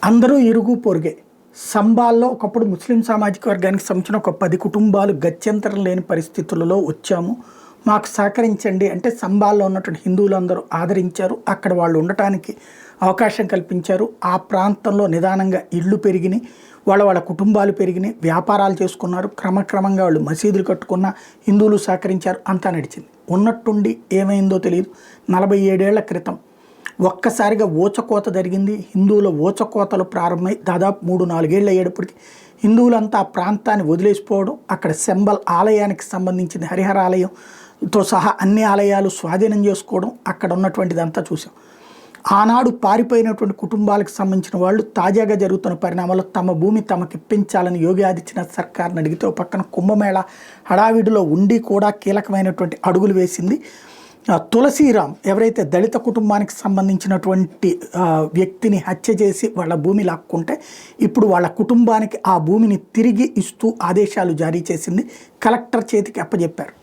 అందరూ ఇరుగు పొరుగే. సంబాల్లో ఒకప్పుడు ముస్లిం సామాజిక వర్గానికి సంబంధించిన ఒక 10 కుటుంబాలు గత్యంతరం లేని పరిస్థితులలో వచ్చాము. మాకు సహకరించండి అంటే సంబాల్లో ఉన్నటువంటి హిందువులందరూ ఆదరించారు. అక్కడ వాళ్ళు ఉండటానికి అవకాశం కల్పించారు. ఆ ప్రాంతంలో నిదానంగా ఇళ్ళు పెరిగినాయి. వాళ్ళ కుటుంబాలు పెరిగినాయి. వ్యాపారాలు చేసుకున్నారు. క్రమక్రమంగా వాళ్ళు మసీదులు కట్టుకున్న హిందువులు సహకరించారు. అంతా నడిచింది. ఉన్నట్టుండి ఏమైందో తెలియదు. 47 ఏళ్ల క్రితం ఒక్కసారిగా ఊచకోత జరిగింది. హిందువుల ఊచకోతలు ప్రారంభమై దాదాపు 3-4 ఏళ్ళు అయ్యేటప్పటికి హిందువులంతా ఆ ప్రాంతాన్ని వదిలేసిపోవడం, అక్కడ శంబల్ ఆలయానికి సంబంధించిన హరిహర ఆలయంతో సహా అన్ని ఆలయాలు స్వాధీనం చేసుకోవడం, అక్కడ ఉన్నటువంటిదంతా చూసాం. ఆనాడు పారిపోయినటువంటి కుటుంబాలకు సంబంధించిన వాళ్ళు తాజాగా జరుగుతున్న పరిణామాల్లో తమ భూమి తమకిప్పించాలని యోగి ఆదిత్యనాథ్ సర్కార్ని అడిగితే ఒక పక్కన కుంభమేళ హడావిడిలో ఉండి కూడా కీలకమైనటువంటి అడుగులు వేసింది. తులసీరామ్ ఎవరైతే దళిత కుటుంబానికి సంబంధించినటువంటి వ్యక్తిని హత్య చేసి వాళ్ళ భూమి లాక్కుంటే ఇప్పుడు వాళ్ళ కుటుంబానికి ఆ భూమిని తిరిగి ఇస్తూ ఆదేశాలు జారీ చేసింది. కలెక్టర్ చేతికి అప్పచెప్పారు.